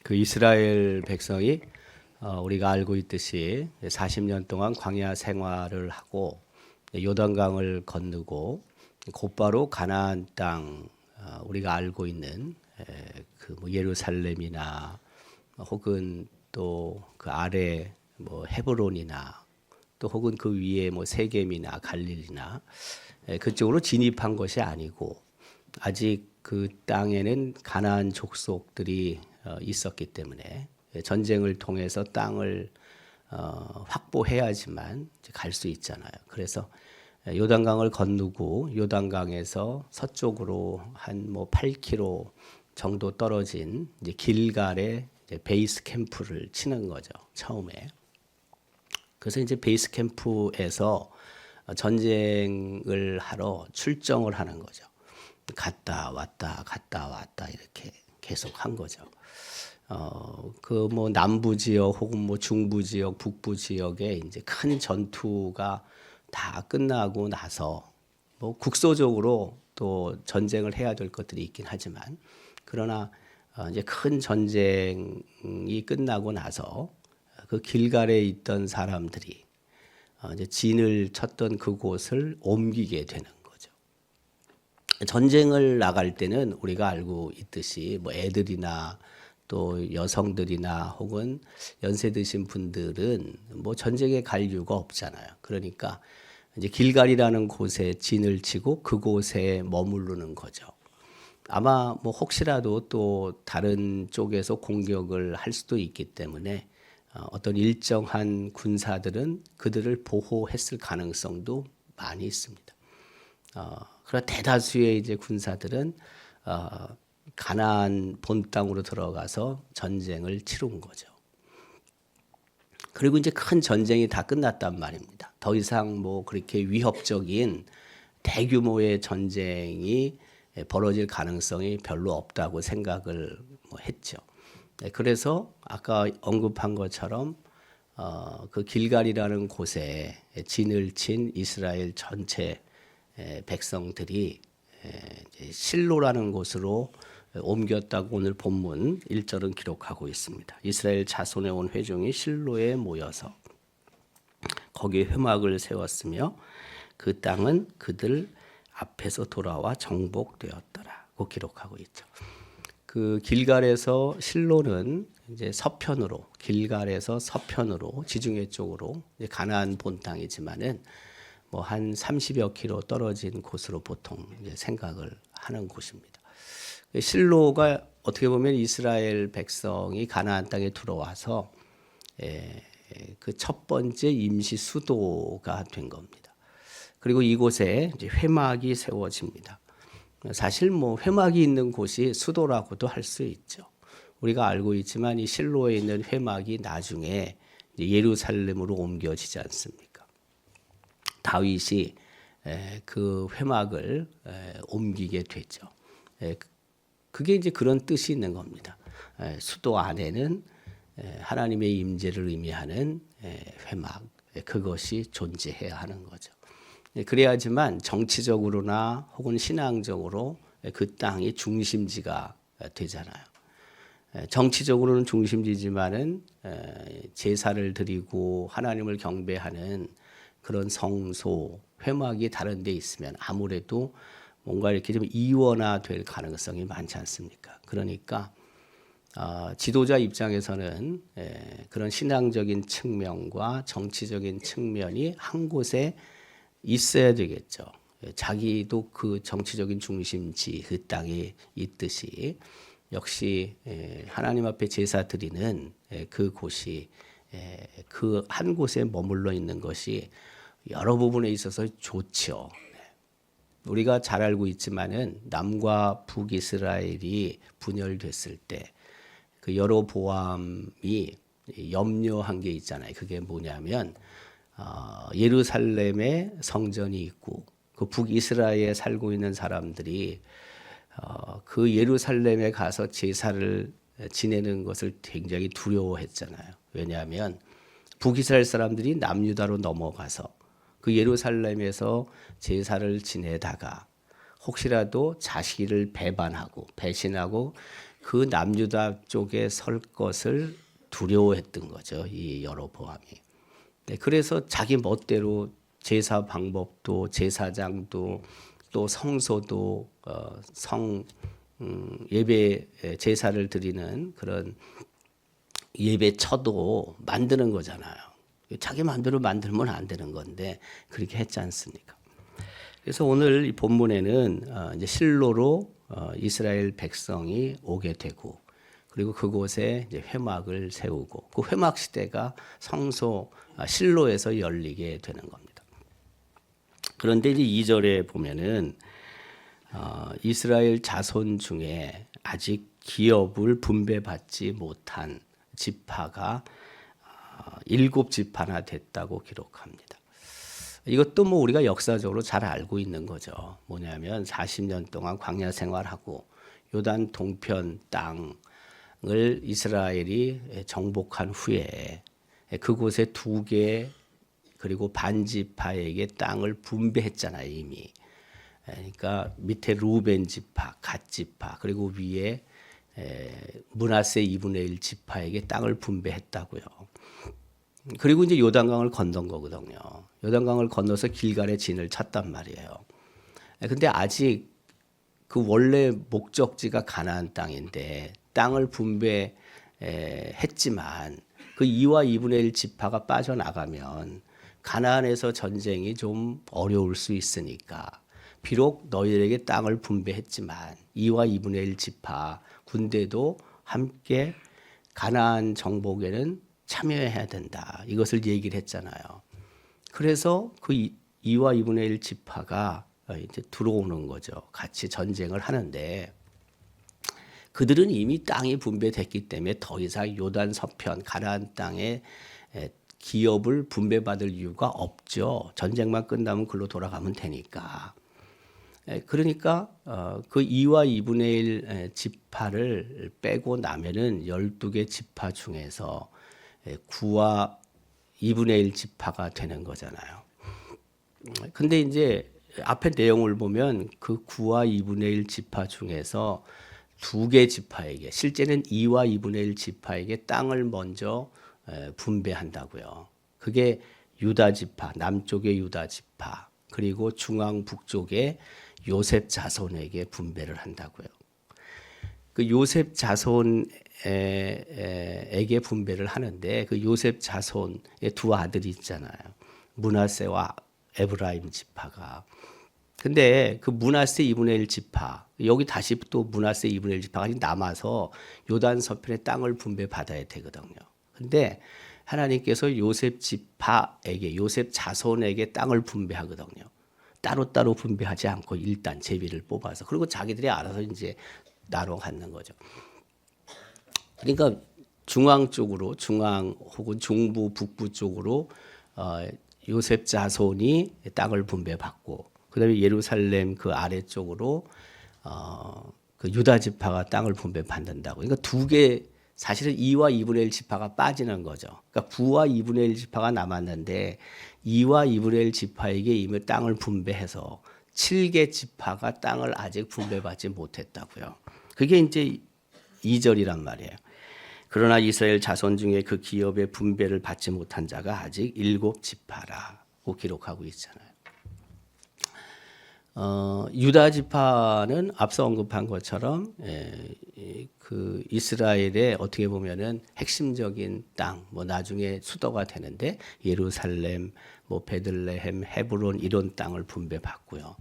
그 이스라엘 백성이 우리가 알고 있듯이 40년 동안 광야 생활을 하고 요단강을 건너고 곧바로 가나안 땅, 우리가 알고 있는 그 뭐 예루살렘이나 혹은 또 그 아래 뭐 헤브론이나 또 혹은 그 위에 뭐 세겜이나 갈릴리나 그쪽으로 진입한 것이 아니고 아직 그 땅에는 가나안 족속들이 있었기 때문에 전쟁을 통해서 땅을 확보해야지만 갈 수 있잖아요. 그래서 요단강을 건너고 요단강에서 서쪽으로 한 뭐 8km 정도 떨어진 이제 길갈에 이제 베이스 캠프를 치는 거죠. 처음에. 그래서 이제 베이스 캠프에서 전쟁을 하러 출정을 하는 거죠. 갔다 왔다 이렇게 계속 한 거죠. 그 뭐 남부 지역 혹은 뭐 중부 지역, 북부 지역에 이제 큰 전투가 다 끝나고 나서 뭐 국소적으로 또 전쟁을 해야 될 것들이 있긴 하지만 그러나 이제 큰 전쟁이 끝나고 나서 그 길갈에 있던 사람들이 이제 진을 쳤던 그곳을 옮기게 되는 거죠. 전쟁을 나갈 때는 우리가 알고 있듯이 뭐 애들이나 또 여성들이나 혹은 연세 드신 분들은 뭐 전쟁에 갈 이유가 없잖아요. 그러니까 이제 길갈이라는 곳에 진을 치고 그곳에 머무르는 거죠. 아마 뭐 혹시라도 또 다른 쪽에서 공격을 할 수도 있기 때문에 어떤 일정한 군사들은 그들을 보호했을 가능성도 많이 있습니다. 그러나 대다수의 이제 군사들은 가나안 본 땅으로 들어가서 전쟁을 치룬 거죠. 그리고 이제 큰 전쟁이 다 끝났단 말입니다. 더 이상 뭐 그렇게 위협적인 대규모의 전쟁이 벌어질 가능성이 별로 없다고 생각을 했죠. 그래서 아까 언급한 것처럼 그 길갈이라는 곳에 진을 친 이스라엘 전체 백성들이 실로라는 곳으로 옮겼다고 오늘 본문 1절은 기록하고 있습니다. 이스라엘 자손의 온 회중이 실로에 모여서 거기에 회막을 세웠으며 그 땅은 그들 앞에서 돌아와 정복되었더라고 기록하고 있죠. 그 길갈에서 실로는 이제 서편으로 길갈에서 서편으로 지중해 쪽으로 이제 가나안 본 땅이지만은 뭐 한 30여 킬로 떨어진 곳으로 보통 이제 생각을 하는 곳입니다. 실로가 어떻게 보면 이스라엘 백성이 가나안 땅에 들어와서 그 첫 번째 임시 수도가 된 겁니다. 그리고 이곳에 이제 회막이 세워집니다. 사실 뭐 회막이 있는 곳이 수도라고도 할 수 있죠. 우리가 알고 있지만 이 실로에 있는 회막이 나중에 예루살렘으로 옮겨지지 않습니까? 다윗이 그 회막을 옮기게 되죠. 그게 이제 그런 뜻이 있는 겁니다. 수도 안에는 하나님의 임재를 의미하는 회막, 그것이 존재해야 하는 거죠. 그래야지만 정치적으로나 혹은 신앙적으로 그 땅이 중심지가 되잖아요. 정치적으로는 중심지지만은 제사를 드리고 하나님을 경배하는 그런 성소, 회막이 다른 데 있으면 아무래도 뭔가 이렇게 좀 이원화될 가능성이 많지 않습니까? 그러니까 지도자 입장에서는 그런 신앙적인 측면과 정치적인 측면이 한 곳에 있어야 되겠죠. 자기도 그 정치적인 중심지 그 땅에 있듯이 역시 하나님 앞에 제사 드리는 그 곳이 그 한 곳에 머물러 있는 것이 여러 부분에 있어서 좋죠. 우리가 잘 알고 있지만은 남과 북이스라엘이 분열됐을 때 그 여로보암이 염려한 게 있잖아요. 그게 뭐냐면 예루살렘에 성전이 있고 그 북이스라엘에 살고 있는 사람들이 그 예루살렘에 가서 제사를 지내는 것을 굉장히 두려워했잖아요. 왜냐하면 북이스라엘 사람들이 남유다로 넘어가서 그 예루살렘에서 제사를 지내다가 혹시라도 자기를 배반하고 배신하고 그 남유다 쪽에 설 것을 두려워했던 거죠. 이 여로보암이. 네, 그래서 자기 멋대로 제사 방법도 제사장도 또 성소도 예배 제사를 드리는 그런 예배처도 만드는 거잖아요. 자기 마음대로 만들면 안 되는 건데 그렇게 했지 않습니까? 그래서 오늘 이 본문에는 이제 실로로 이스라엘 백성이 오게 되고 그리고 그곳에 이제 회막을 세우고 그 회막 시대가 성소 실로에서 열리게 되는 겁니다. 그런데 이제 2절에 보면은 이스라엘 자손 중에 아직 기업을 분배받지 못한 지파가 7지파나 됐다고 기록합니다. 이것도 뭐 우리가 역사적으로 잘 알고 있는 거죠. 뭐냐면 40년 동안 광야 생활하고 요단 동편 땅을 이스라엘이 정복한 후에 그곳에 2개 그리고 반지파에게 땅을 분배했잖아요, 이미. 그러니까 밑에 루벤 지파, 갓 지파, 그리고 위에 므낫세 2분의 1 지파에게 땅을 분배했다고요. 그리고 이제 요단강을 건넌 거거든요. 요단강을 건너서 길갈의 진을 쳤단 말이에요. 근데 아직 그 원래 목적지가 가나안 땅인데 땅을 분배했지만 그 2와 2분의 1 지파가 빠져나가면 가나안에서 전쟁이 좀 어려울 수 있으니까 비록 너희에게 땅을 분배했지만 2와 2분의 1 지파 군대도 함께 가나안 정복에는 참여해야 된다. 이것을 얘기를 했잖아요. 그래서 그 2와 2분의 1 지파가 이제 들어오는 거죠. 같이 전쟁을 하는데 그들은 이미 땅이 분배됐기 때문에 더 이상 요단 서편 가나안 땅에 기업을 분배받을 이유가 없죠. 전쟁만 끝나면 글로 돌아가면 되니까. 그러니까 그 2와 2분의 1 지파를 빼고 나면은 12개 지파 중에서 9와 2분의 1 지파가 되는 거잖아요. 근데 이제 앞에 내용을 보면 그 9와 2분의 1 지파 중에서 2개 지파에게 실제는 2와 2분의 1 지파에게 땅을 먼저 분배한다고요. 그게 유다 지파, 남쪽의 유다 지파, 그리고 중앙 북쪽의 요셉 자손에게 분배를 한다고요. 그 요셉 자손에게 분배를 하는데 그 요셉 자손의 2 아들이 있잖아요. 므낫세와 에브라임 지파가. 근데 그 므낫세 2분의 1 지파 여기 다시 또 므낫세 2분의 1 지파가 남아서 요단 서편의 땅을 분배받아야 되거든요. 근데 하나님께서 요셉 지파에게 요셉 자손에게 땅을 분배하거든요. 따로따로 분배하지 않고 일단 제비를 뽑아서 그리고 자기들이 알아서 이제 나눠 갖는 거죠. 그러니까 중앙 쪽으로 중앙 혹은 중부 북부 쪽으로 요셉 자손이 땅을 분배받고 그다음에 예루살렘 그 아래쪽으로 그 유다 지파가 땅을 분배받는다고. 그러니까 2개 사실은 2와 2분의 1 지파가 빠지는 거죠. 그러니까 9와 2분의 1 지파가 남았는데 2와 2분의 1 지파에게 이미 땅을 분배해서 7개 지파가 땅을 아직 분배받지 못했다고요. 그게 이제 2절이란 말이에요. 그러나 이스라엘 자손 중에 그 기업의 분배를 받지 못한 자가 아직 7지파라고 기록하고 있잖아요. 유다 지파는 앞서 언급한 것처럼 그 이스라엘의 어떻게 보면은 핵심적인 땅, 뭐 나중에 수도가 되는데 예루살렘, 뭐 베들레헴, 헤브론 이런 땅을 분배받고요.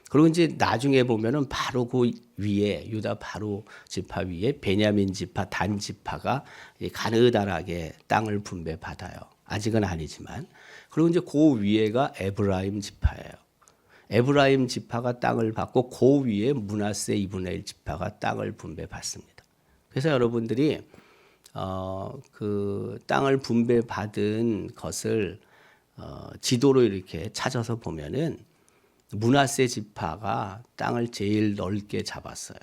그리고 이제 나중에 보면은 바로 그 위에 유다 바로 지파 위에 베냐민 지파, 단 지파가 가느다랗게 땅을 분배받아요. 아직은 아니지만. 그리고 이제 그 위에가 에브라임 지파예요. 에브라임 지파가 땅을 받고 그 위에 므낫세 2분의 1 지파가 땅을 분배받습니다. 그래서 여러분들이 그 땅을 분배받은 것을 지도로 이렇게 찾아서 보면은 므낫세 지파가 땅을 제일 넓게 잡았어요.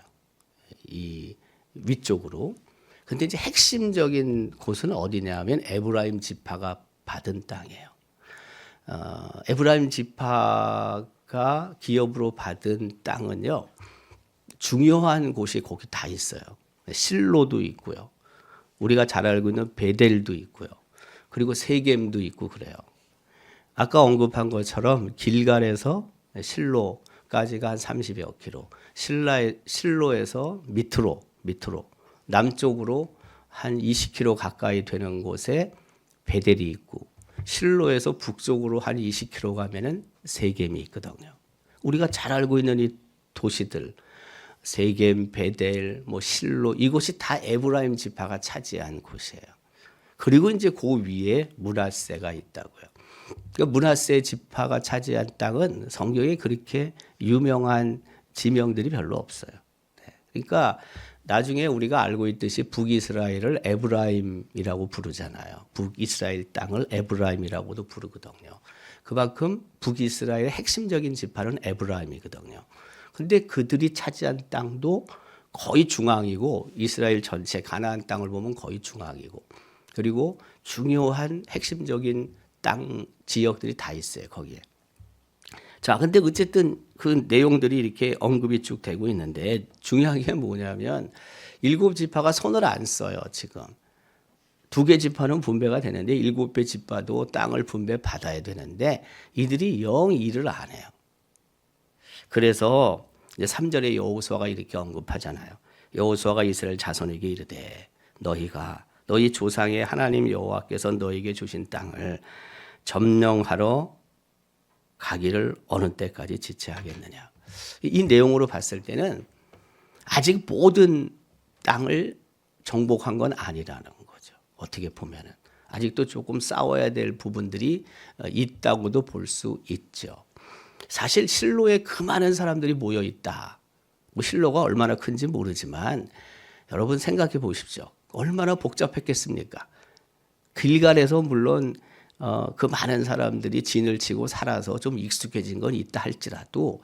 이 위쪽으로. 근데 이제 핵심적인 곳은 어디냐면 에브라임 지파가 받은 땅이에요. 에브라임 지파가 기업으로 받은 땅은요, 중요한 곳이 거기 다 있어요. 실로도 있고요. 우리가 잘 알고 있는 베델도 있고요. 그리고 세겜도 있고 그래요. 아까 언급한 것처럼 길갈에서 실로까지가 한 30여 킬로, 실로에서 밑으로 남쪽으로 한 20킬로 가까이 되는 곳에 베델이 있고, 실로에서 북쪽으로 한 20킬로 가면은 세겜이 있거든요. 우리가 잘 알고 있는 이 도시들, 세겜, 베델, 뭐 실로, 이곳이 다 에브라임 지파가 차지한 곳이에요. 그리고 이제 그 위에 므낫세가 있다고요. 그러니까 므낫세 지파가 차지한 땅은 성경에 그렇게 유명한 지명들이 별로 없어요. 그러니까 나중에 우리가 알고 있듯이 북이스라엘을 에브라임이라고 부르잖아요. 북이스라엘 땅을 에브라임이라고도 부르거든요. 그만큼 북이스라엘의 핵심적인 지파는 에브라임이거든요. 근데 그들이 차지한 땅도 거의 중앙이고, 이스라엘 전체 가나안 땅을 보면 거의 중앙이고, 그리고 중요한 핵심적인 땅 지역들이 다 있어요, 거기에. 자, 근데 어쨌든 그 내용들이 이렇게 언급이 쭉 되고 있는데, 중요한 게 뭐냐면 7지파가 손을 안 써요, 지금. 2개 지파는 분배가 되는데 7개 지파도 땅을 분배받아야 되는데 이들이 영 일을 안 해요. 그래서 이제 3절에 여호수아가 이렇게 언급하잖아요. 여호수아가 이스라엘 자손에게 이르되 너희 조상의 하나님 여호와께서 너희에게 주신 땅을 점령하러 가기를 어느 때까지 지체하겠느냐. 이 내용으로 봤을 때는 아직 모든 땅을 정복한 건 아니라는 거죠. 어떻게 보면은 아직도 조금 싸워야 될 부분들이 있다고도 볼 수 있죠. 사실 실로에 그 많은 사람들이 모여 있다. 뭐 실로가 얼마나 큰지 모르지만 여러분 생각해 보십시오. 얼마나 복잡했겠습니까? 길갈에서 물론 그 많은 사람들이 진을 치고 살아서 좀 익숙해진 건 있다 할지라도,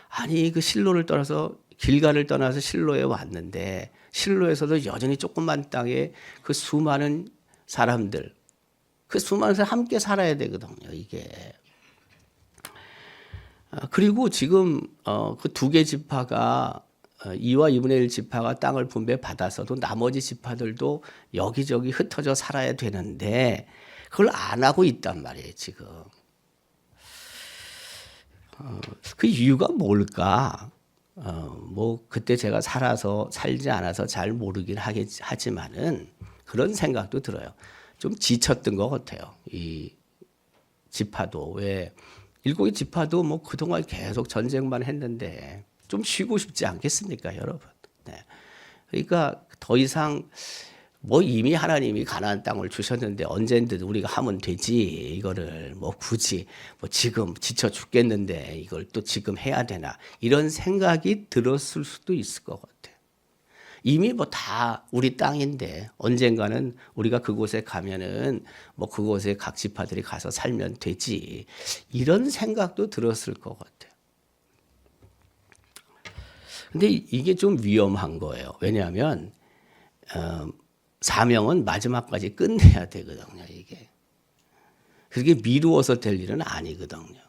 아니 그 실로를 떠나서 길갈을 떠나서 실로에 왔는데 실로에서도 여전히 조그만 땅에 그 수많은 사람들 함께 살아야 되거든요, 이게. 그리고 지금 그 2개 지파가 2와 2분의 1 지파가 땅을 분배받아서도 나머지 지파들도 여기저기 흩어져 살아야 되는데 그걸 안 하고 있단 말이에요, 지금. 그 이유가 뭘까? 뭐 그때 제가 살지 않아서 잘 모르긴 하지만은 그런 생각도 들어요. 좀 지쳤던 것 같아요, 이 지파도. 왜 7개 지파도 뭐 그동안 계속 전쟁만 했는데 좀 쉬고 싶지 않겠습니까, 여러분? 네. 그러니까 더 이상 뭐 이미 하나님이 가나안 땅을 주셨는데 언젠든 우리가 하면 되지, 이거를 뭐 굳이 뭐 지금 지쳐 죽겠는데 이걸 또 지금 해야 되나, 이런 생각이 들었을 수도 있을 것 같아요. 이미 뭐 다 우리 땅인데 언젠가는 우리가 그곳에 가면은 뭐 그곳에 각 지파들이 가서 살면 되지, 이런 생각도 들었을 것 같아요. 근데 이게 좀 위험한 거예요. 왜냐하면 사명은 마지막까지 끝내야 되거든요, 이게. 그게 미루어서 될 일은 아니거든요.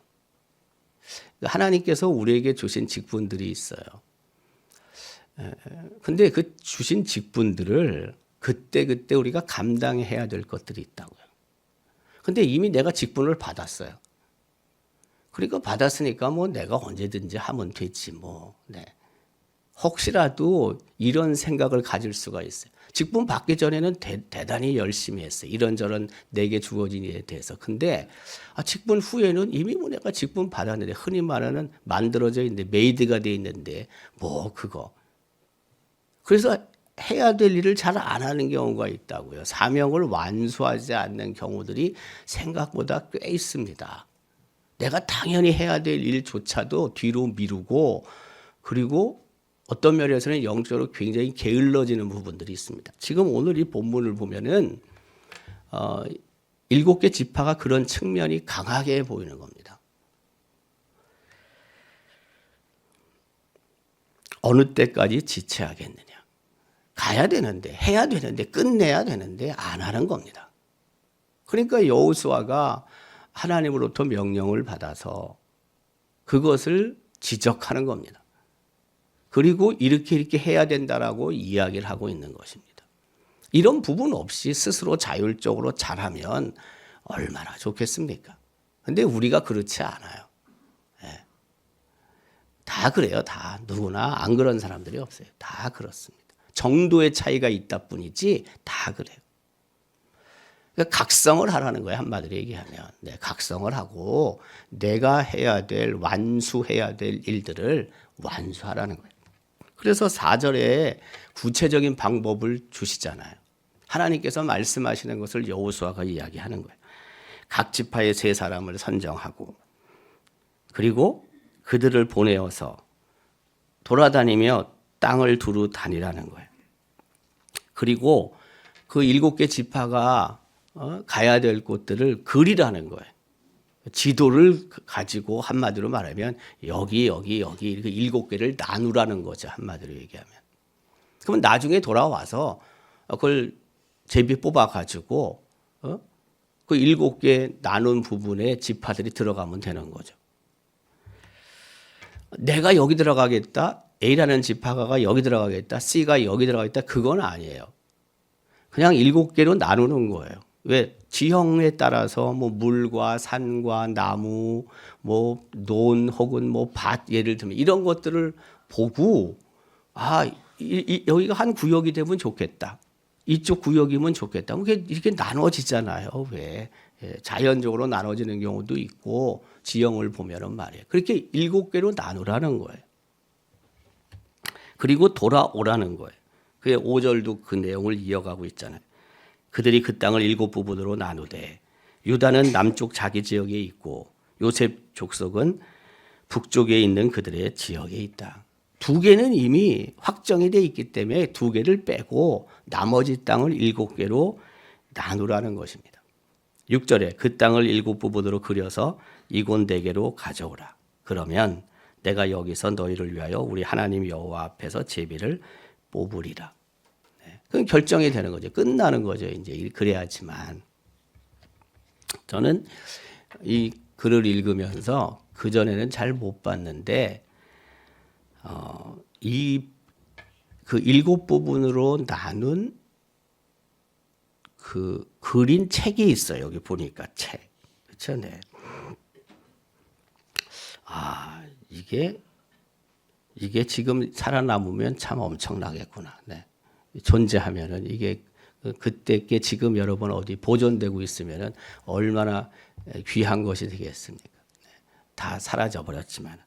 하나님께서 우리에게 주신 직분들이 있어요. 근데 그 주신 직분들을 그때 우리가 감당해야 될 것들이 있다고요. 근데 이미 내가 직분을 받았어요. 그러니까 받았으니까 뭐 내가 언제든지 하면 되지 뭐. 네. 혹시라도 이런 생각을 가질 수가 있어요. 직분 받기 전에는 대단히 열심히 했어요. 이런저런 내게 주어진 일에 대해서. 근데 직분 후에는 이미 뭐 내가 직분 받았는데, 흔히 말하는 만들어져 있는데, 메이드가 돼 있는데 뭐 그거. 그래서 해야 될 일을 잘 안 하는 경우가 있다고요. 사명을 완수하지 않는 경우들이 생각보다 꽤 있습니다. 내가 당연히 해야 될 일조차도 뒤로 미루고, 그리고 어떤 면에서는 영적으로 굉장히 게을러지는 부분들이 있습니다. 지금 오늘 이 본문을 보면은 7개 지파가 그런 측면이 강하게 보이는 겁니다. 어느 때까지 지체하겠느냐. 가야 되는데, 해야 되는데, 끝내야 되는데 안 하는 겁니다. 그러니까 여호수아가 하나님으로부터 명령을 받아서 그것을 지적하는 겁니다. 그리고 이렇게 해야 된다라고 이야기를 하고 있는 것입니다. 이런 부분 없이 스스로 자율적으로 잘하면 얼마나 좋겠습니까? 근데 우리가 그렇지 않아요. 예. 다 그래요. 다. 누구나 안 그런 사람들이 없어요. 다 그렇습니다. 정도의 차이가 있다 뿐이지 다 그래요. 그러니까 각성을 하라는 거예요. 한마디로 얘기하면. 네, 각성을 하고 내가 해야 될, 완수해야 될 일들을 완수하라는 거예요. 그래서 4절에 구체적인 방법을 주시잖아요. 하나님께서 말씀하시는 것을 여호수아가 이야기하는 거예요. 각 지파의 3사람을 선정하고 그리고 그들을 보내어서 돌아다니며 땅을 두루 다니라는 거예요. 그리고 그 7개 지파가 가야 될 곳들을 그리라는 거예요. 지도를 가지고 한마디로 말하면 여기 이렇게 7개를 나누라는 거죠. 한마디로 얘기하면. 그러면 나중에 돌아와서 그걸 제비 뽑아가지고 그 7개 나눈 부분에 지파들이 들어가면 되는 거죠. 내가 여기 들어가겠다. A라는 지파가 여기 들어가겠다. C가 여기 들어가겠다. 그건 아니에요. 그냥 7개로 나누는 거예요. 왜? 지형에 따라서 뭐 물과 산과 나무, 뭐 논 혹은 뭐 밭 예를 들면 이런 것들을 보고 여기가 한 구역이 되면 좋겠다. 이쪽 구역이면 좋겠다. 이렇게 나눠지잖아요. 왜? 자연적으로 나눠지는 경우도 있고 지형을 보면은 말이에요. 그렇게 7개로 나누라는 거예요. 그리고 돌아오라는 거예요. 그게 5절도 그 내용을 이어가고 있잖아요. 그들이 그 땅을 7부분으로 나누되 유다는 남쪽 자기 지역에 있고 요셉 족속은 북쪽에 있는 그들의 지역에 있다. 2개는 이미 확정이 돼 있기 때문에 2개를 빼고 나머지 땅을 7개로 나누라는 것입니다. 6절에 그 땅을 7부분으로 그려서 이곤대게로 가져오라. 그러면 내가 여기서 너희를 위하여 우리 하나님 여호와 앞에서 제비를 뽑으리라. 그건 결정이 되는 거죠. 끝나는 거죠. 이제 그래야지만. 저는 이 글을 읽으면서 그 전에는 잘 못 봤는데 그 7부분으로 나눈 그 그린 책이 있어요. 여기 보니까 책. 그렇죠? 네. 이게 지금 살아남으면 참 엄청나겠구나. 네. 존재하면은 이게 그때 게 지금 여러분 어디 보존되고 있으면은 얼마나 귀한 것이 되겠습니까? 다 사라져 버렸지만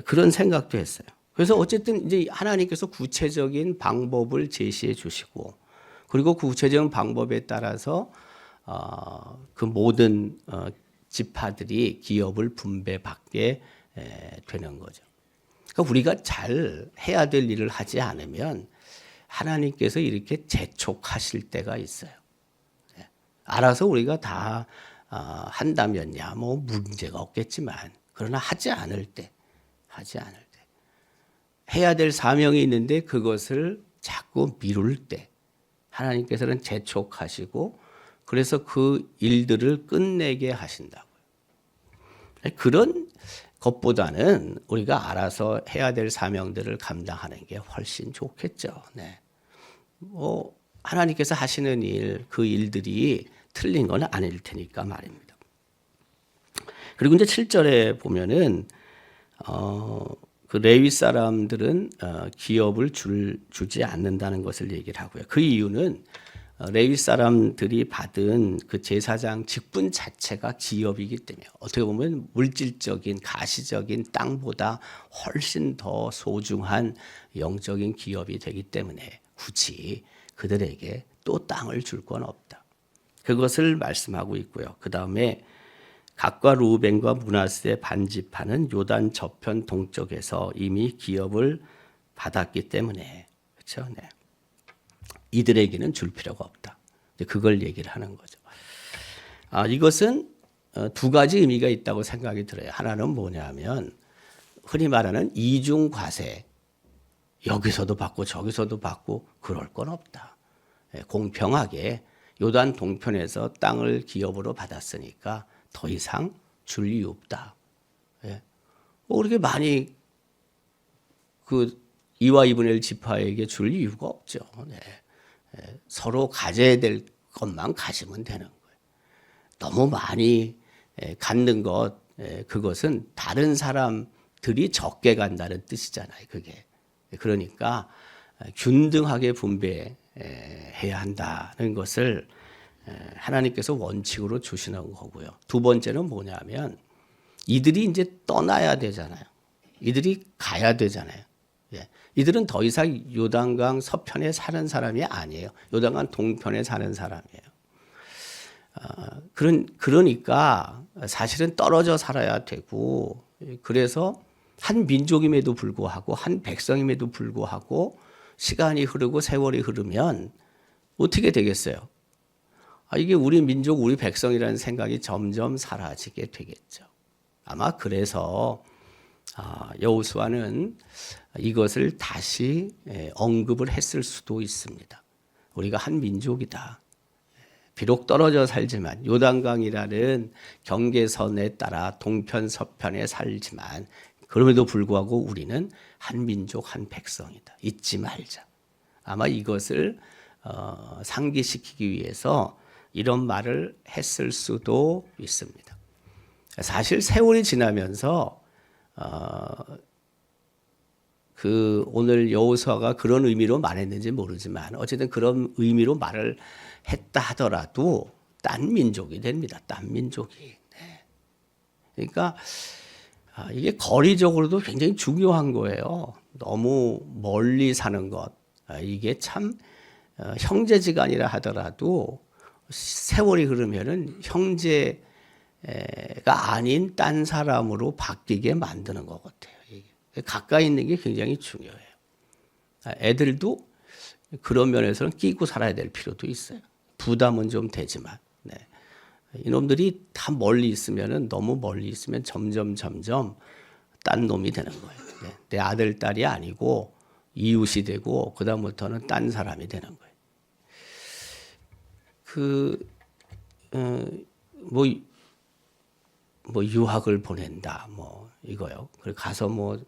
그런 생각도 했어요. 그래서 어쨌든 이제 하나님께서 구체적인 방법을 제시해 주시고 그리고 구체적인 방법에 따라서 그 모든 지파들이 기업을 분배받게 되는 거죠. 그러니까 우리가 잘 해야 될 일을 하지 않으면 하나님께서 이렇게 재촉하실 때가 있어요. 알아서 우리가 다 한다면야 뭐 문제가 없겠지만 그러나 하지 않을 때 해야 될 사명이 있는데 그것을 자꾸 미룰 때 하나님께서는 재촉하시고 그래서 그 일들을 끝내게 하신다고요. 그런 것보다는 우리가 알아서 해야 될 사명들을 감당하는 게 훨씬 좋겠죠. 네. 하나님께서 하시는 일, 그 일들이 틀린 건 아닐 테니까 말입니다. 그리고 이제 7절에 보면은 그 레위 사람들은 기업을 주지 않는다는 것을 얘기를 하고요. 그 이유는 레위 사람들이 받은 그 제사장 직분 자체가 기업이기 때문에 어떻게 보면 물질적인 가시적인 땅보다 훨씬 더 소중한 영적인 기업이 되기 때문에 굳이 그들에게 또 땅을 줄 건 없다. 그것을 말씀하고 있고요. 그 다음에 gad과 루벤과 므낫세 반지파는 요단 저편 동쪽에서 이미 기업을 받았기 때문에 그렇죠. 네. 이들에게는 줄 필요가 없다. 그걸 얘기를 하는 거죠. 이것은 2가지 의미가 있다고 생각이 들어요. 하나는 뭐냐면 흔히 말하는 이중 과세. 여기서도 받고 저기서도 받고 그럴 건 없다. 공평하게 요단 동편에서 땅을 기업으로 받았으니까 더 이상 줄 이유 없다. 그렇게 많이 그 2와 2분의 1 지파에게 줄 이유가 없죠. 네. 서로 가져야 될 것만 가지면 되는 거예요. 너무 많이 갖는 것, 그것은 다른 사람들이 적게 간다는 뜻이잖아요. 그게. 그러니까 균등하게 분배해야 한다는 것을 하나님께서 원칙으로 주시는 거고요. 두 번째는 뭐냐면 이들이 이제 떠나야 되잖아요. 이들이 가야 되잖아요. 이들은 더 이상 요단강 서편에 사는 사람이 아니에요. 요단강 동편에 사는 사람이에요. 그러니까 사실은 떨어져 살아야 되고, 그래서 한 민족임에도 불구하고 한 백성임에도 불구하고 시간이 흐르고 세월이 흐르면 어떻게 되겠어요? 이게 우리 민족, 우리 백성이라는 생각이 점점 사라지게 되겠죠. 아마 그래서 여호수아는 이것을 다시 언급을 했을 수도 있습니다. 우리가 한 민족이다. 비록 떨어져 살지만 요단강이라는 경계선에 따라 동편 서편에 살지만 그럼에도 불구하고 우리는 한 민족 한 백성이다. 잊지 말자. 아마 이것을 상기시키기 위해서 이런 말을 했을 수도 있습니다. 사실 세월이 지나면서 오늘 여호수아가 그런 의미로 말했는지 모르지만 어쨌든 그런 의미로 말을 했다 하더라도 딴 민족이 됩니다. 딴 민족이. 네. 그러니까 이게 거리적으로도 굉장히 중요한 거예요. 너무 멀리 사는 것. 이게 참 형제지간이라 하더라도 세월이 흐르면은 형제가 아닌 딴 사람으로 바뀌게 만드는 것 같아요. 가까이 있는 게 굉장히 중요해요. 애들도 그런 면에서는 끼고 살아야 될 필요도 있어요. 부담은 좀 되지만. 네. 이놈들이 다 멀리 있으면은 너무 멀리 있으면 점점 딴 놈이 되는 거예요. 네. 내 아들, 딸이 아니고 이웃이 되고 그다음부터는 딴 사람이 되는 거예요. 뭐 유학을 보낸다, 뭐 이거요. 그리고 가서 뭐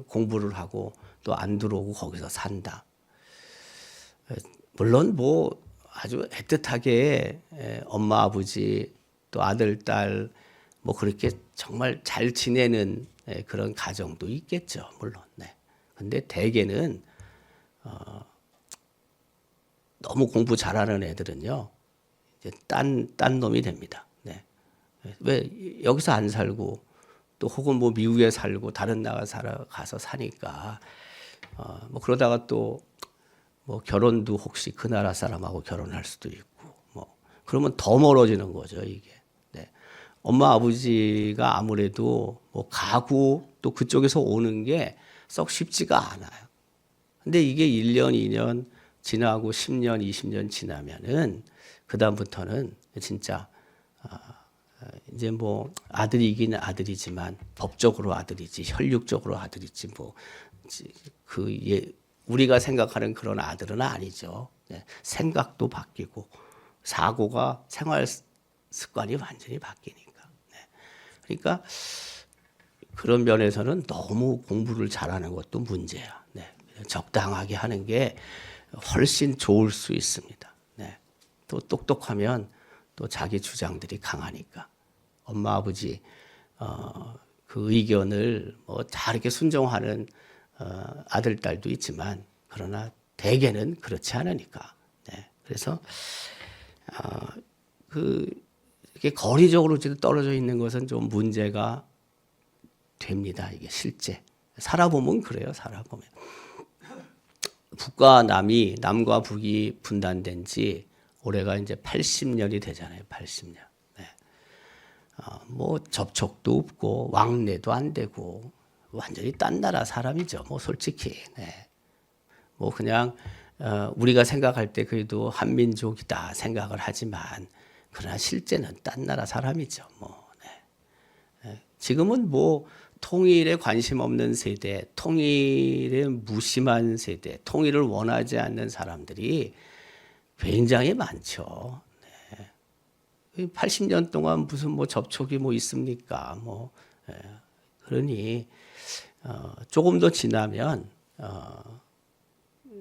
공부를 하고 또 안 들어오고 거기서 산다. 물론 뭐 아주 애틋하게 엄마 아버지 또 아들 딸 뭐 그렇게 정말 잘 지내는 그런 가정도 있겠죠, 물론. 네. 근데 대개는 너무 공부 잘하는 애들은요, 이제 딴 놈이 됩니다. 네. 왜 여기서 안 살고 또 혹은 뭐 미국에 살고 다른 나라 가서 사니까 뭐 그러다가 또 뭐 결혼도 혹시 그 나라 사람하고 결혼할 수도 있고 뭐 그러면 더 멀어지는 거죠, 이게. 네. 엄마 아버지가 아무래도 뭐 가고 또 그쪽에서 오는 게 썩 쉽지가 않아요. 근데 이게 1년, 2년 지나고 10년, 20년 지나면은 그다음부터는 진짜 이제 뭐 아들이긴 아들이지만 법적으로 아들이지 혈육적으로 아들이지 뭐 우리가 생각하는 그런 아들은 아니죠. 네. 생각도 바뀌고 사고가 생활 습관이 완전히 바뀌니까. 네. 그러니까 그런 면에서는 너무 공부를 잘하는 것도 문제야. 네. 적당하게 하는 게 훨씬 좋을 수 있습니다. 네. 또 똑똑하면 또 자기 주장들이 강하니까 엄마 아버지 그 의견을 뭐 다 이렇게 순종하는 아들 딸도 있지만 그러나 대개는 그렇지 않으니까. 네. 그래서 이렇게 거리적으로 떨어져 있는 것은 좀 문제가 됩니다. 이게 실제 살아보면 그래요. 살아보면 북과 남과 북이 분단된 지 올해가 이제 80년이 되잖아요. 80년. 네. 뭐 접촉도 없고 왕래도 안 되고 완전히 딴 나라 사람이죠. 뭐 솔직히. 네. 뭐 그냥 우리가 생각할 때 그래도 한민족이다 생각을 하지만 그러나 실제는 딴 나라 사람이죠. 뭐. 네. 지금은 뭐 통일에 관심 없는 세대, 통일에 무심한 세대, 통일을 원하지 않는 사람들이 굉장히 많죠. 네. 80년 동안 무슨 뭐 접촉이 뭐 있습니까? 뭐 그러니 조금 더 지나면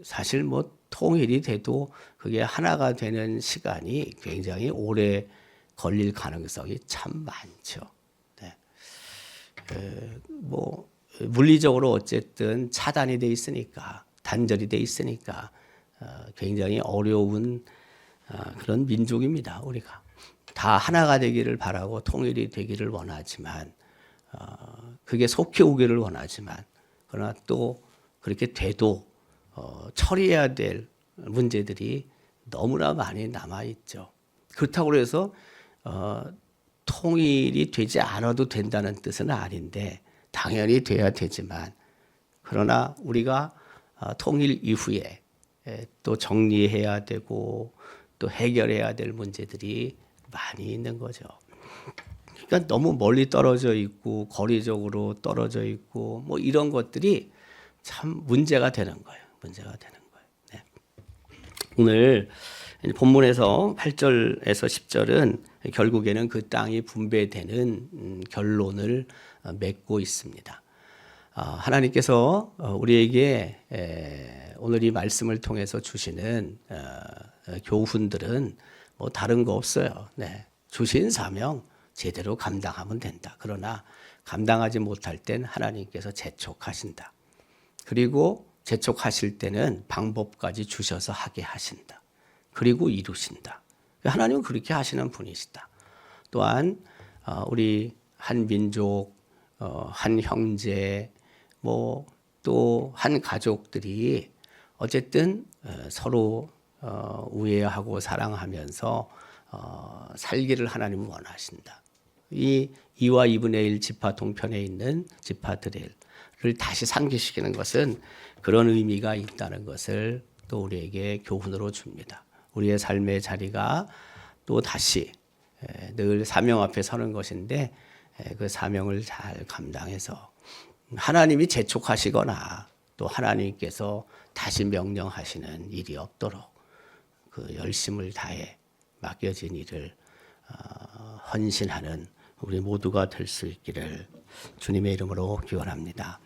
사실 뭐 통일이 돼도 그게 하나가 되는 시간이 굉장히 오래 걸릴 가능성이 참 많죠. 네. 뭐 물리적으로 어쨌든 차단이 돼 있으니까 단절이 돼 있으니까 굉장히 어려운 그런 민족입니다. 우리가 다 하나가 되기를 바라고 통일이 되기를 원하지만 그게 속히 오기를 원하지만 그러나 또 그렇게 돼도 처리해야 될 문제들이 너무나 많이 남아 있죠. 그렇다고 해서 통일이 되지 않아도 된다는 뜻은 아닌데 당연히 돼야 되지만 그러나 우리가 통일 이후에 또 정리해야 되고 또 해결해야 될 문제들이 많이 있는 거죠. 그러니까 너무 멀리 떨어져 있고 거리적으로 떨어져 있고 뭐 이런 것들이 참 문제가 되는 거예요. 문제가 되는 거예요. 네. 오늘 본문에서 8절에서 10절은 결국에는 그 땅이 분배되는 결론을 맺고 있습니다. 하나님께서 우리에게 오늘 이 말씀을 통해서 주시는 교훈들은 뭐 다른 거 없어요. 네. 주신 사명 제대로 감당하면 된다. 그러나 감당하지 못할 땐 하나님께서 재촉하신다. 그리고 재촉하실 때는 방법까지 주셔서 하게 하신다. 그리고 이루신다. 하나님은 그렇게 하시는 분이시다. 또한 우리 한 민족, 한 형제, 뭐 또 한 가족들이 어쨌든 서로 우애하고 사랑하면서 살기를 하나님은 원하신다. 이 2와 2분의 1 지파 동편에 있는 지파들을 다시 상기시키는 것은 그런 의미가 있다는 것을 또 우리에게 교훈으로 줍니다. 우리의 삶의 자리가 또 다시 늘 사명 앞에 서는 것인데 그 사명을 잘 감당해서 하나님이 재촉하시거나 또 하나님께서 다시 명령하시는 일이 없도록 그 열심을 다해 맡겨진 일을 헌신하는 우리 모두가 될 수 있기를 주님의 이름으로 기원합니다.